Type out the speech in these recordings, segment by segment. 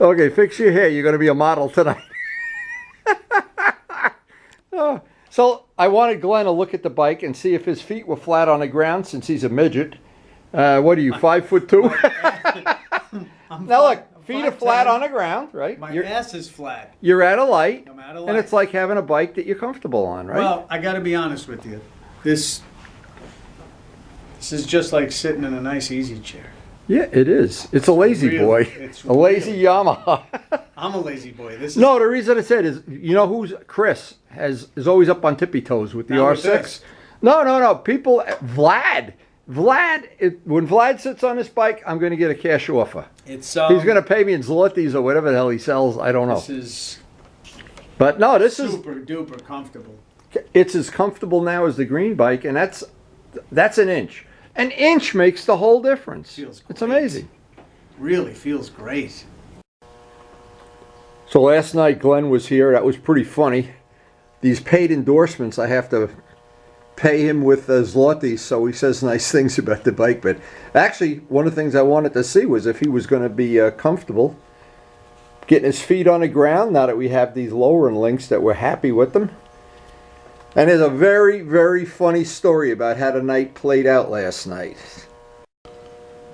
Okay, fix your hair. You're going to be a model tonight. So I wanted Glenn to look at the bike and see if his feet were flat on the ground since he's a midget. What are you, 5'2"? Now look, feet are flat on the ground, right? My ass is flat. You're at a light. I'm at a light. And it's like having a bike that you're comfortable on, right? Well, I got to be honest with you. This is just like sitting in a nice easy chair. Yeah, it is. It's a lazy boy. It's a lazy Yamaha. I'm a lazy boy. This is no, the reason I said is, you know who's Chris is always up on tippy toes with the R6. No. People, Vlad, when Vlad sits on this bike, I'm going to get a cash offer. It's he's going to pay me in zlotys or whatever the hell he sells. I don't know. This is. But no, this is super duper comfortable. It's as comfortable now as the green bike, and that's an inch. An inch makes the whole difference. Feels great. It's amazing. Really feels great. So last night Glenn was here. That was pretty funny. These paid endorsements, I have to pay him with zlotys, so he says nice things about the bike. But actually, one of the things I wanted to see was if he was going to be comfortable getting his feet on the ground now that we have these lowering links that we're happy with them. And there's a very, very funny story about how the night played out last night.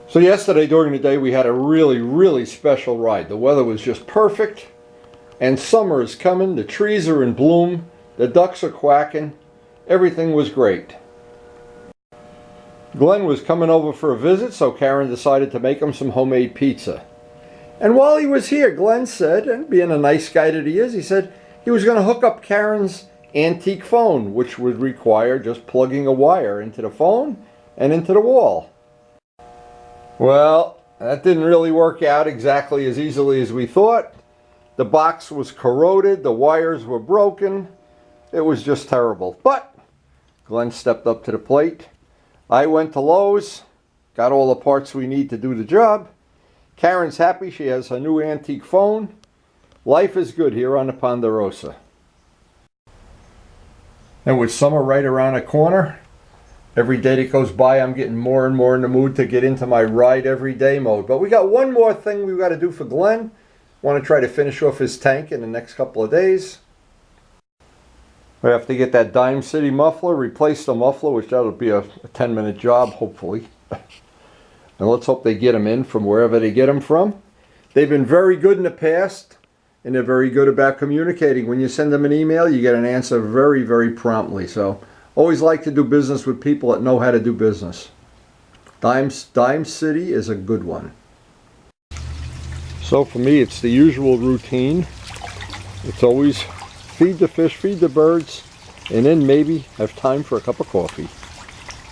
So yesterday during the day we had a really, really special ride. The weather was just perfect, and summer is coming. The trees are in bloom. The ducks are quacking. Everything was great. Glenn was coming over for a visit, so Karen decided to make him some homemade pizza. And while he was here, Glenn said, and being a nice guy that he is, he said he was going to hook up Karen's antique phone, which would require just plugging a wire into the phone and into the wall. Well, that didn't really work out exactly as easily as we thought. The box was corroded, the wires were broken. It was just terrible. But Glenn stepped up to the plate. I went to Lowe's, got all the parts we need to do the job. Karen's happy, she has her new antique phone. Life is good here on the Ponderosa. And with summer right around the corner, every day that goes by I'm getting more and more in the mood to get into my ride every day mode. But we got one more thing we've got to do for Glenn. Want to try to finish off his tank in the next couple of days. We have to get that Dime City muffler, replace the muffler, which that'll be a 10-minute job, hopefully. And let's hope they get them in from wherever they get them from. They've been very good in the past. And they're very good about communicating. When you send them an email, you get an answer very, very promptly. So, always like to do business with people that know how to do business. Dime City is a good one. So for me, it's the usual routine. It's always feed the fish, feed the birds, and then maybe have time for a cup of coffee.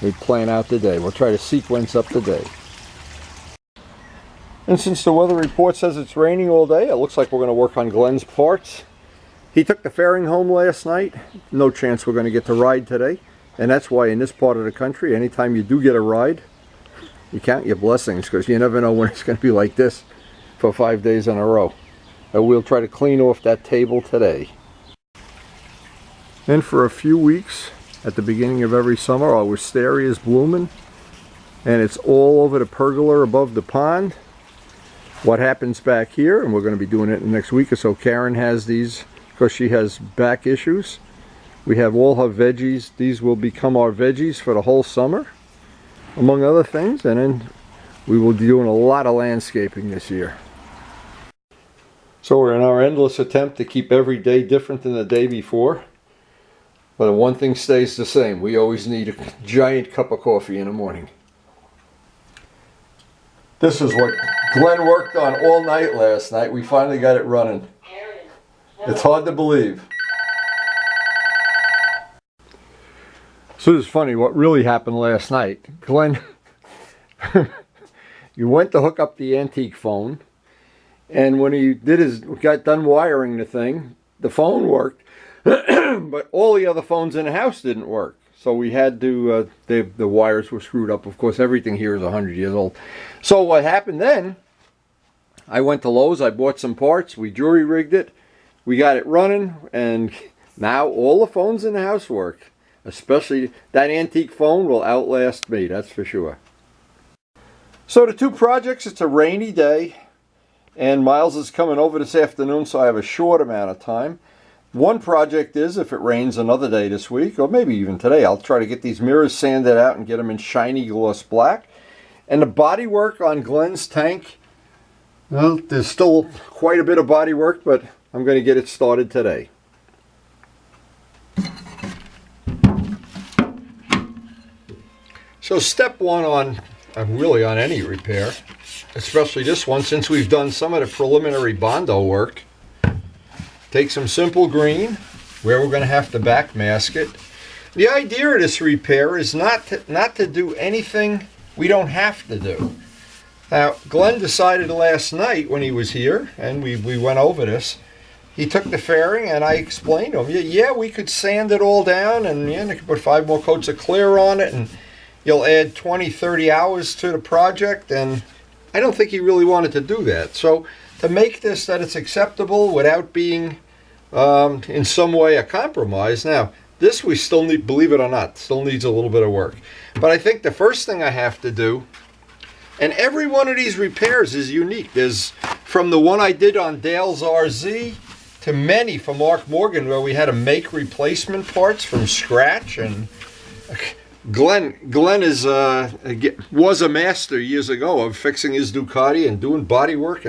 We plan out the day. We'll try to sequence up the day. And since the weather report says it's raining all day, it looks like we're going to work on Glenn's parts. He took the fairing home last night. No chance we're going to get to ride today. And that's why in this part of the country, anytime you do get a ride, you count your blessings, because you never know when it's going to be like this for 5 days in a row. And we'll try to clean off that table today. And for a few weeks, at the beginning of every summer, our wisteria is blooming. And it's all over the pergola above the pond. What happens back here, and we're going to be doing it in the next week or so, Karen has these because she has back issues. We have all her veggies. These will become our veggies for the whole summer, among other things. And then we will be doing a lot of landscaping this year. So we're in our endless attempt to keep every day different than the day before. But one thing stays the same. We always need a giant cup of coffee in the morning. This is what Glenn worked on all night last night. We finally got it running. It's hard to believe. So this is funny. What really happened last night, Glenn, you went to hook up the antique phone, and when he got done wiring the thing, the phone worked, but all the other phones in the house didn't work. So we had to, the wires were screwed up. Of course, everything here is 100 years old. So what happened then, I went to Lowe's, I bought some parts, we jury rigged it, we got it running, and now all the phones in the house work. Especially that antique phone will outlast me, that's for sure. So the two projects, it's a rainy day, And Miles is coming over this afternoon, so I have a short amount of time. One project is, if it rains another day this week, or maybe even today, I'll try to get these mirrors sanded out and get them in shiny gloss black. And the body work on Glenn's tank, well, there's still quite a bit of body work, but I'm going to get it started today. So step one on, really on any repair, especially this one, since we've done some of the preliminary Bondo work, take some simple green, where we're going to have to back mask it. The idea of this repair is not to do anything we don't have to do. Now, Glenn decided last night when he was here, and we went over this, he took the fairing and I explained to him, yeah, we could sand it all down and they could put 5 more coats of clear on it and you'll add 20, 30 hours to the project, and I don't think he really wanted to do that. So to make this that it's acceptable without being in some way a compromise. Now, this we still need, believe it or not, still needs a little bit of work. But I think the first thing I have to do, and every one of these repairs is unique. There's from the one I did on Dale's RZ to many from Mark Morgan where we had to make replacement parts from scratch. And Glenn is was a master years ago of fixing his Ducati and doing body work.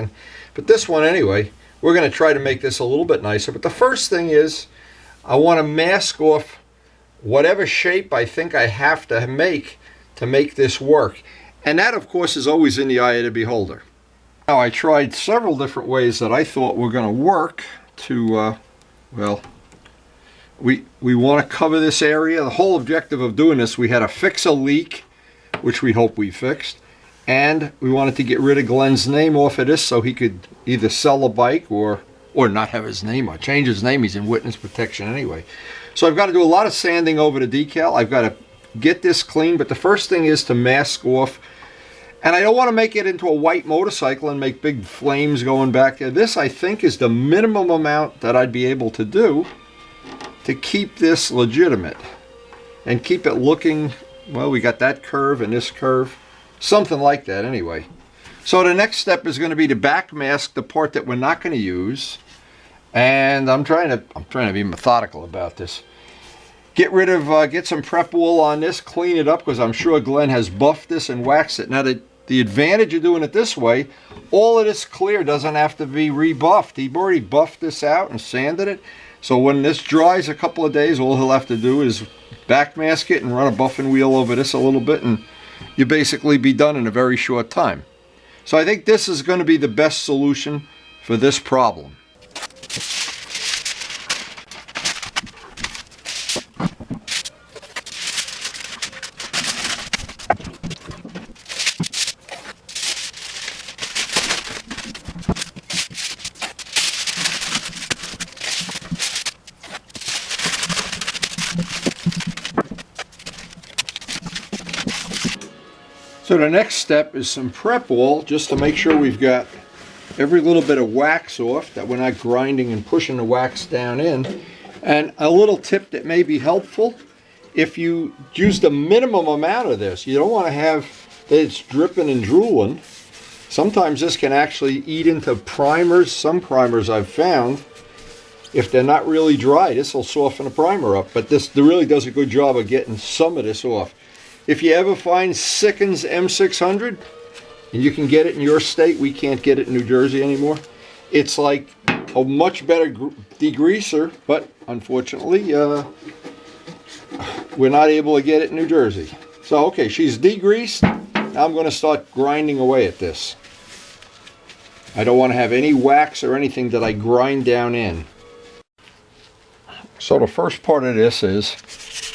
But this one anyway, we're going to try to make this a little bit nicer. But the first thing is I want to mask off whatever shape I think I have to make this work. And that, of course, is always in the eye of the beholder. Now, I tried several different ways that I thought were going to work to, well, we want to cover this area. The whole objective of doing this, we had to fix a leak, which we hope we fixed. And we wanted to get rid of Glenn's name off of this so he could either sell a bike or not have his name or change his name. He's in witness protection anyway. So I've got to do a lot of sanding over the decal. I've got to get this clean, but the first thing is to mask off. And I don't want to make it into a white motorcycle and make big flames going back there. This, I think, is the minimum amount that I'd be able to do to keep this legitimate and keep it looking, well, we got that curve and this curve, something like that anyway. So the next step is going to be to back mask the part that we're not going to use. And I'm trying to be methodical about this. Get rid of, get some prep wool on this, clean it up, because I'm sure Glenn has buffed this and waxed it. Now, the advantage of doing it this way, all of this clear doesn't have to be rebuffed. He already buffed this out and sanded it. So when this dries a couple of days, all he'll have to do is back mask it and run a buffing wheel over this a little bit, and you'll basically be done in a very short time. So I think this is going to be the best solution for this problem. So the next step is some prep wool, just to make sure we've got every little bit of wax off, that we're not grinding and pushing the wax down in. And a little tip that may be helpful, if you use the minimum amount of this, you don't want to have that it's dripping and drooling. Sometimes this can actually eat into primers. Some primers I've found, if they're not really dry, this will soften the primer up. But this really does a good job of getting some of this off. If you ever find Sickens M600, and you can get it in your state, we can't get it in New Jersey anymore. It's like a much better degreaser, but unfortunately, we're not able to get it in New Jersey. So, okay, she's degreased. Now I'm going to start grinding away at this. I don't want to have any wax or anything that I grind down in. So the first part of this is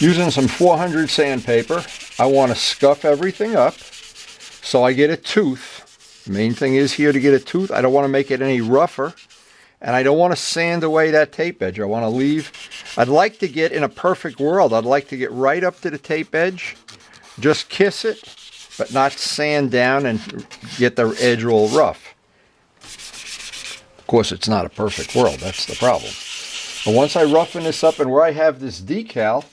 using some 400 sandpaper. I want to scuff everything up so I get a tooth. The main thing is here to get a tooth. I don't want to make it any rougher, and I don't want to sand away that tape edge. I want to leave. I'd like to get, in a perfect world, I'd like to get right up to the tape edge, just kiss it, but not sand down and get the edge all rough. Of course, it's not a perfect world. That's the problem. But once I roughen this up, and where I have this decal,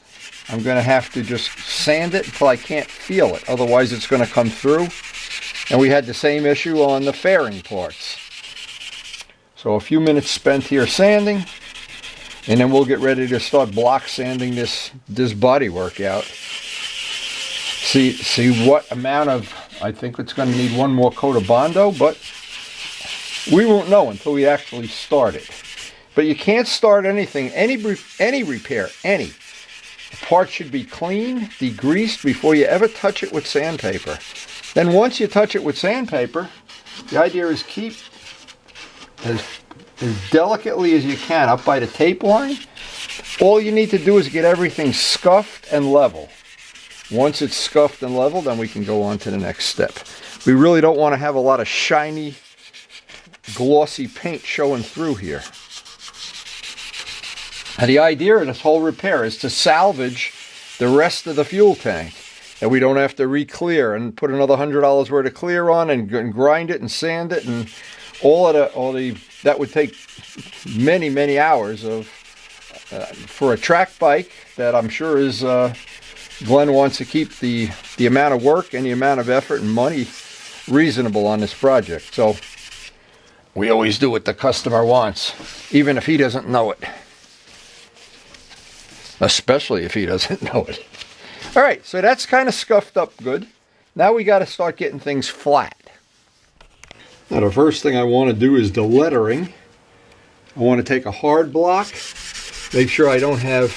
I'm going to have to just sand it until I can't feel it. Otherwise, it's going to come through. And we had the same issue on the fairing parts. So a few minutes spent here sanding, and then we'll get ready to start block sanding this bodywork out. See what amount of, I think it's going to need one more coat of Bondo, but we won't know until we actually start it. But you can't start anything, any repair, any. The part should be clean, degreased before you ever touch it with sandpaper. Then once you touch it with sandpaper, the idea is keep as delicately as you can up by the tape line. All you need to do is get everything scuffed and level. Once it's scuffed and level, then we can go on to the next step. We really don't want to have a lot of shiny, glossy paint showing through here. And the idea of this whole repair is to salvage the rest of the fuel tank. And we don't have to re-clear and put another $100 worth of clear on and grind it and sand it, and that would take many hours of for a track bike that I'm sure is Glenn wants to keep the amount of work and the amount of effort and money reasonable on this project. So we always do what the customer wants, even if he doesn't know it. Especially if he doesn't know it. All right, so that's kind of scuffed up good. Now we got to start getting things flat. Now the first thing I want to do is the lettering. I want to take a hard block, make sure I don't have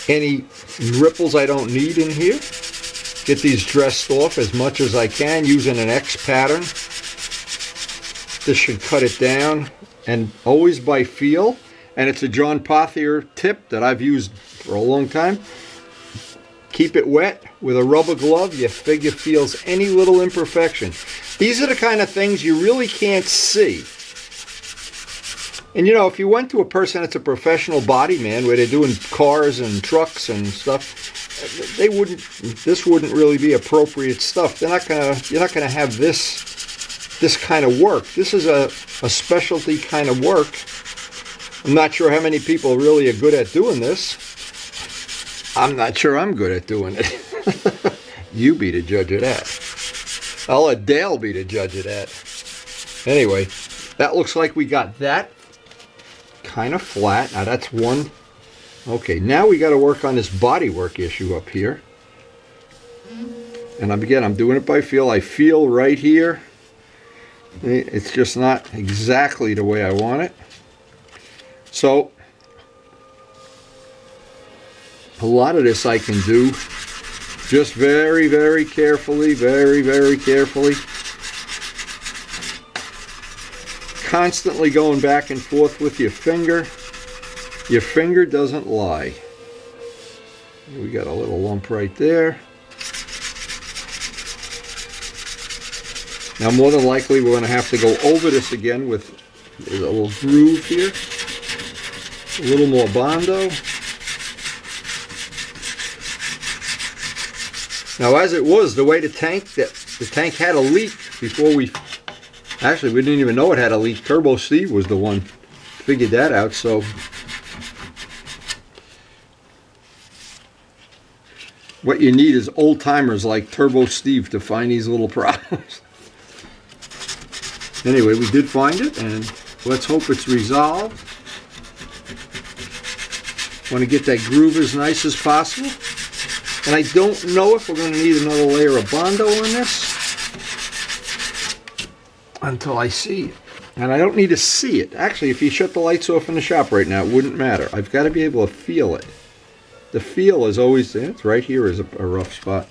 any ripples I don't need in here. Get these dressed off as much as I can using an X pattern. This should cut it down, and always by feel. And it's a John Pothier tip that I've used for a long time. Keep it wet with a rubber glove. You figure feels any little imperfection. These are the kind of things you really can't see. And you know, if you went to a person that's a professional body man, where they're doing cars and trucks and stuff, this wouldn't really be appropriate stuff. You're not gonna have this kind of work. This is a specialty kind of work. I'm not sure how many people really are good at doing this. I'm not sure I'm good at doing it. You be the judge of that. I'll let Dale be the judge of that. Anyway, that looks like we got that kind of flat. Now that's one. Okay, now we got to work on this bodywork issue up here. And again, I'm doing it by feel. I feel right here. It's just not exactly the way I want it. So a lot of this I can do just very carefully, very carefully. Constantly going back and forth with your finger. Your finger doesn't lie. We got a little lump right there. Now more than likely we're going to have to go over this again with a little groove here. A little more Bondo. Now as it was, the way the tank had a leak before we didn't even know it had a leak. Turbo Steve was the one who figured that out. So what you need is old timers like Turbo Steve to find these little problems. Anyway, we did find it, and let's hope it's resolved. Want to get that groove as nice as possible. And I don't know if we're going to need another layer of Bondo on this until I see it. And I don't need to see it. Actually, if you shut the lights off in the shop right now, it wouldn't matter. I've got to be able to feel it. The feel is always, it's right here is a rough spot.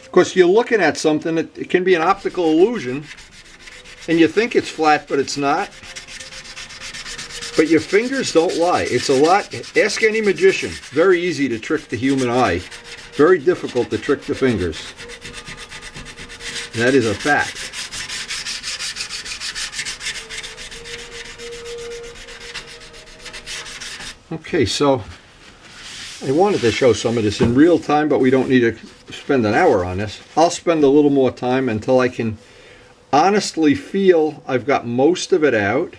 Of course, you're looking at something that it can be an optical illusion, and you think it's flat, but it's not. But your fingers don't lie. It's a lot. Ask any magician. Very easy to trick the human eye. Very difficult to trick the fingers. That is a fact. Okay, so I wanted to show some of this in real time, but we don't need to spend an hour on this. I'll spend a little more time until I can honestly feel I've got most of it out.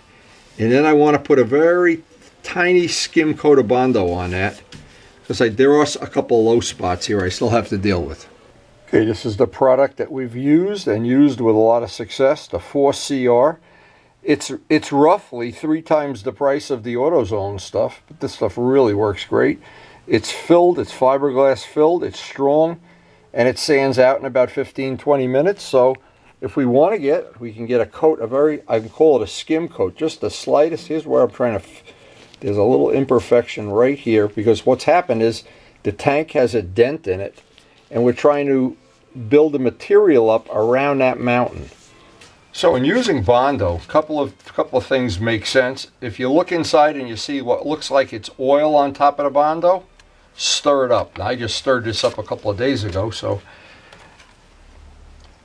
And then I want to put a very tiny skim coat of Bondo on that, because there are a couple low spots here I still have to deal with. Okay, this is the product that we've used and used with a lot of success, the 4CR. It's roughly 3 times the price of the AutoZone stuff, but this stuff really works great. It's filled, it's fiberglass filled, it's strong, and it sands out in about 15-20 minutes. So if we want to we can get a coat, I can call it a skim coat, just the slightest. Here's where I'm trying to, there's a little imperfection right here, because what's happened is the tank has a dent in it, and we're trying to build a material up around that mountain. So in using Bondo, a couple of things make sense. If you look inside and you see what looks like it's oil on top of the Bondo, stir it up. Now, I just stirred this up a couple of days ago, so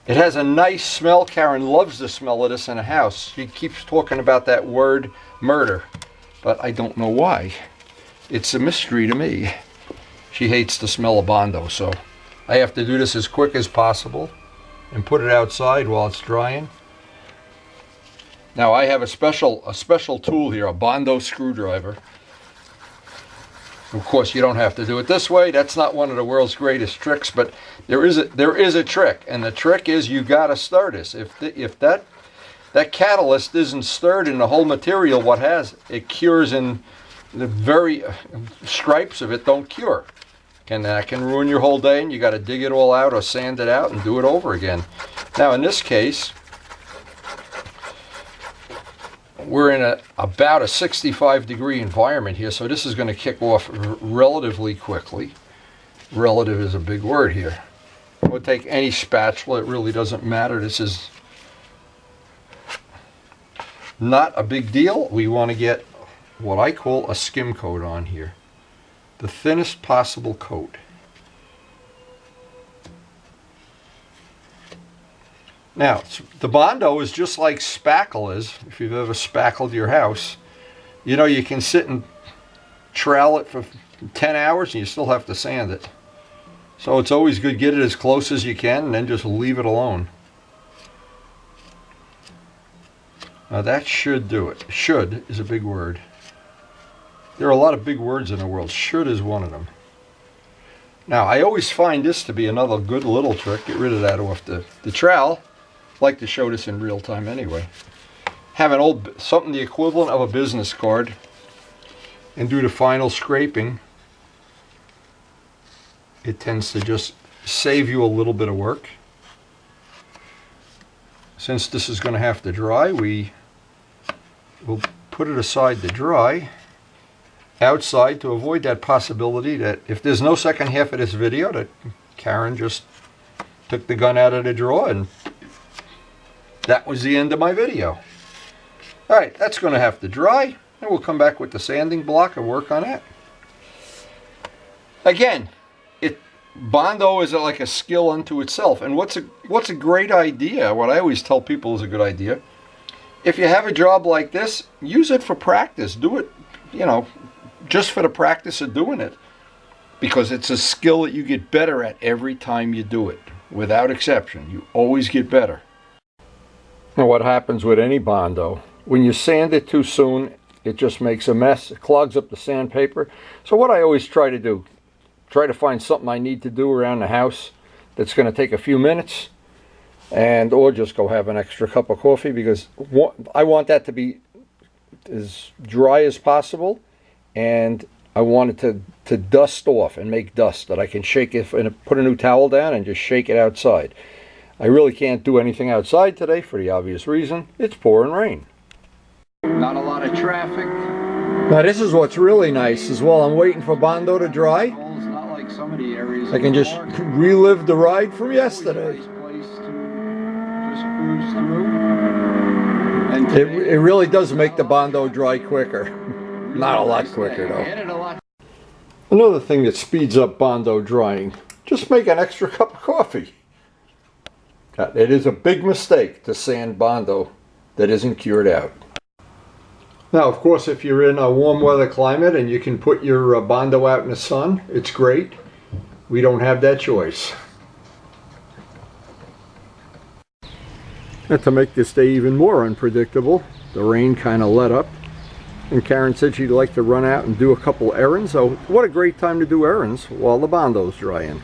it has a nice smell. Karen loves the smell of this in a house. She keeps talking about that word murder, but I don't know why. It's a mystery to me. She hates the smell of Bondo, so I have to do this as quick as possible and put it outside while it's drying. Now I have a special tool here, a Bondo screwdriver. Of course, you don't have to do it this way. That's not one of the world's greatest tricks, but there is a trick, and the trick is you got to stir this. If that catalyst isn't stirred in the whole material, it cures in the very stripes of it don't cure. And that can ruin your whole day, and you got to dig it all out or sand it out and do it over again. Now in this case, we're in about a 65-degree environment here, so this is going to kick off relatively quickly. Relative is a big word here. We'll take any spatula, it really doesn't matter. This is not a big deal. We want to get what I call a skim coat on here. The thinnest possible coat. Now, the Bondo is just like spackle is. If you've ever spackled your house, you know you can sit and trowel it for 10 hours and you still have to sand it. So it's always good, get it as close as you can and then just leave it alone. Now that should do it. Should is a big word. There are a lot of big words in the world. Should is one of them. Now I always find this to be another good little trick. Get rid of that off the trowel. I like to show this in real time anyway. Have something the equivalent of a business card and do the final scraping. It tends to just save you a little bit of work. Since this is going to have to dry, we will put it aside to dry outside to avoid that possibility that if there's no second half of this video, that Karen just took the gun out of the drawer and that was the end of my video. Alright, that's going to have to dry, and we'll come back with the sanding block and work on that. Again, Bondo is like a skill unto itself, and what's a great idea, what I always tell people is a good idea, if you have a job like this, use it for practice. Do it, you know, just for the practice of doing it, because it's a skill that you get better at every time you do it. Without exception, you always get better. Now what happens with any Bondo, when you sand it too soon, it just makes a mess. It clogs up the sandpaper. So what I always try to do, try to find something I need to do around the house that's going to take a few minutes, or just go have an extra cup of coffee, because I want that to be as dry as possible, and I want it to dust off and make dust that I can shake it and put a new towel down and just shake it outside. I really can't do anything outside today for the obvious reason. It's pouring rain. Not a lot of traffic. Now this is what's really nice as well. I'm waiting for Bondo to dry. Not like some of the areas I can just relive the ride from yesterday. It really does make the Bondo dry quicker. Not a lot quicker though. Another thing that speeds up Bondo drying, just make an extra cup of coffee. It is a big mistake to sand Bondo that isn't cured out. Now, of course, if you're in a warm weather climate and you can put your Bondo out in the sun, it's great. We don't have that choice. And to make this day even more unpredictable, the rain kind of let up. And Karen said she'd like to run out and do a couple errands. So what a great time to do errands while the Bondo's drying.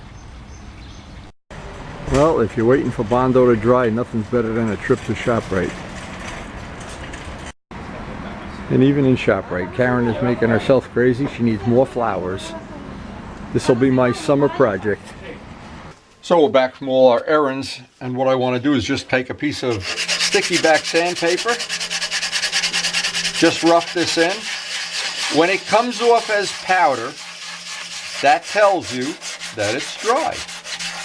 Well, if you're waiting for Bondo to dry, nothing's better than a trip to ShopRite. And even in ShopRite, Karen is making herself crazy. She needs more flowers. This will be my summer project. So we're back from all our errands, and what I want to do is just take a piece of sticky back sandpaper, just rough this in. When it comes off as powder, that tells you that it's dry.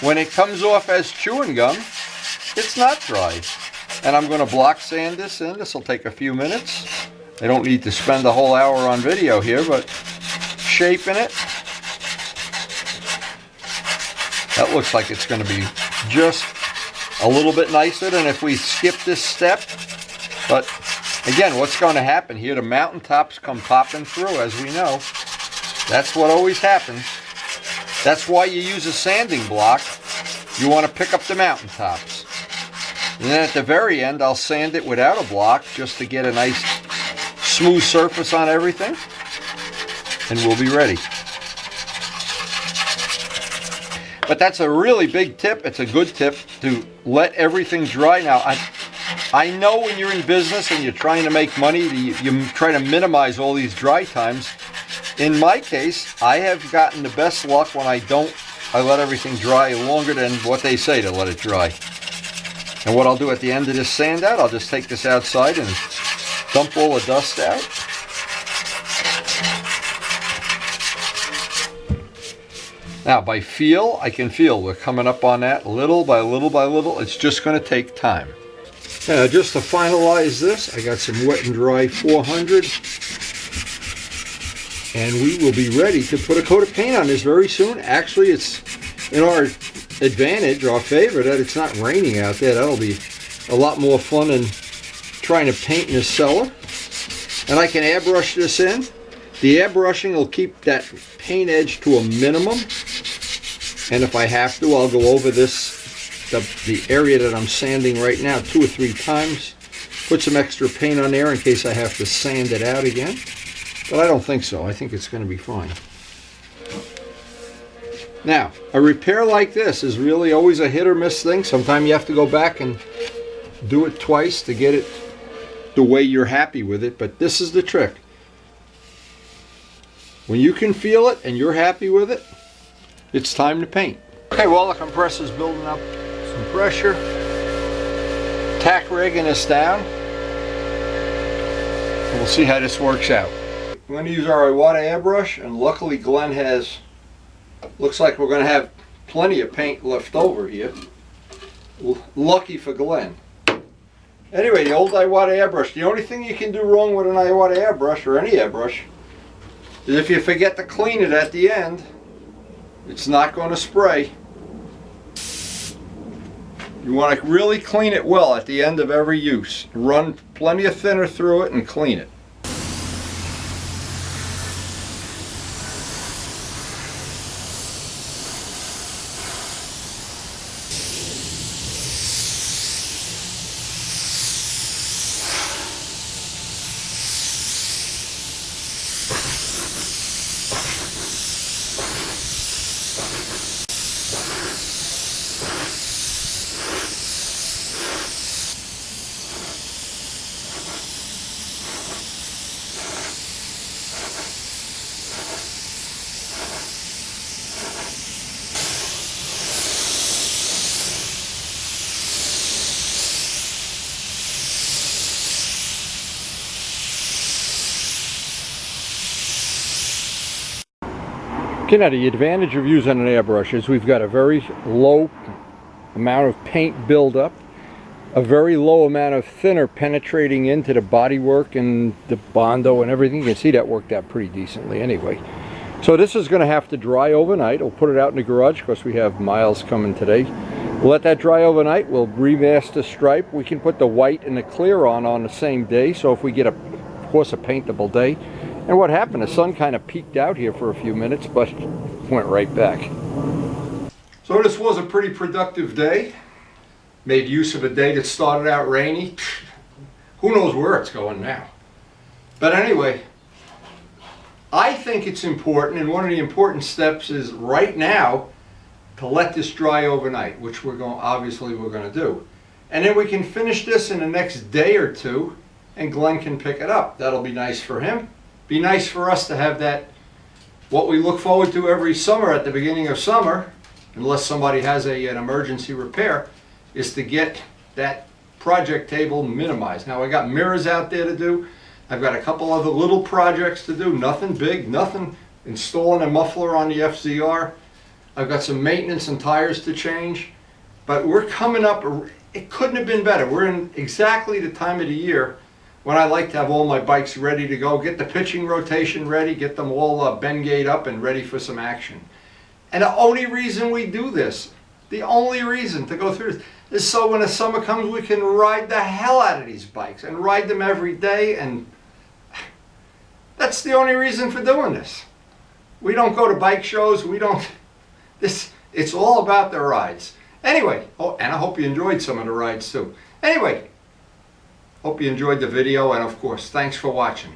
When it comes off as chewing gum, it's not dry. And I'm going to block sand this in. This will take a few minutes. I don't need to spend a whole hour on video here, but shaping it. That looks like it's going to be just a little bit nicer than if we skip this step. But again, what's going to happen here? The mountaintops come popping through, as we know. That's what always happens. That's why you use a sanding block. You want to pick up the mountaintops. And then at the very end, I'll sand it without a block just to get a nice smooth surface on everything. And we'll be ready. But that's a really big tip. It's a good tip to let everything dry. Now, I know when you're in business and you're trying to make money, you try to minimize all these dry times. In my case, I have gotten the best luck when I let everything dry longer than what they say to let it dry. And what I'll do at the end of this sand out, I'll just take this outside and dump all the dust out. Now by feel, I can feel we're coming up on that little by little by little. It's just going to take time. Now just to finalize this, I got some wet and dry 400. And we will be ready to put a coat of paint on this very soon. Actually, it's in our advantage, our favor, that it's not raining out there. That'll be a lot more fun than trying to paint in this cellar. And I can airbrush this in. The airbrushing will keep that paint edge to a minimum. And if I have to, I'll go over this, the area that I'm sanding right now 2 or 3 times. Put some extra paint on there in case I have to sand it out again. But I don't think so. I think it's going to be fine. Now, a repair like this is really always a hit or miss thing. Sometimes you have to go back and do it twice to get it the way you're happy with it. But this is the trick. When you can feel it and you're happy with it, it's time to paint. Okay, well, the compressor's building up some pressure. Tack rigging this down. And we'll see how this works out. We're going to use our Iwata airbrush, and luckily Glenn has, looks like we're going to have plenty of paint left over here. Lucky for Glenn. Anyway, the old Iwata airbrush. The only thing you can do wrong with an Iwata airbrush, or any airbrush, is if you forget to clean it at the end, it's not going to spray. You want to really clean it well at the end of every use. Run plenty of thinner through it and clean it. Okay, now the advantage of using an airbrush is we've got a very low amount of paint buildup, a very low amount of thinner penetrating into the bodywork and the Bondo and everything. You can see that worked out pretty decently anyway. So this is going to have to dry overnight. We'll put it out in the garage because we have Miles coming today. We'll let that dry overnight. We'll remask the stripe. We can put the white and the clear on the same day. So if we get, of course, a paintable day. And what happened, the sun kind of peeked out here for a few minutes, but went right back. So this was a pretty productive day. Made use of a day that started out rainy. Who knows where it's going now. But anyway, I think it's important, and one of the important steps is right now, to let this dry overnight, which we're going to do. And then we can finish this in the next day or two, and Glenn can pick it up. That'll be nice for him. Be nice for us to have that, what we look forward to every summer at the beginning of summer, unless somebody has an emergency repair, is to get that project table minimized. Now I got mirrors out there to do. I've got a couple other little projects to do, nothing big, nothing installing a muffler on the FZR. I've got some maintenance and tires to change, but we're coming up, it couldn't have been better. We're in exactly the time of the year when I like to have all my bikes ready to go, get the pitching rotation ready, get them all Bengate up and ready for some action. And the only reason we do this, the only reason to go through this, is so when the summer comes we can ride the hell out of these bikes and ride them every day, and that's the only reason for doing this. We don't go to bike shows, we don't, it's all about the rides. Anyway, oh, and I hope you enjoyed some of the rides too. Anyway, hope you enjoyed the video, and of course, thanks for watching.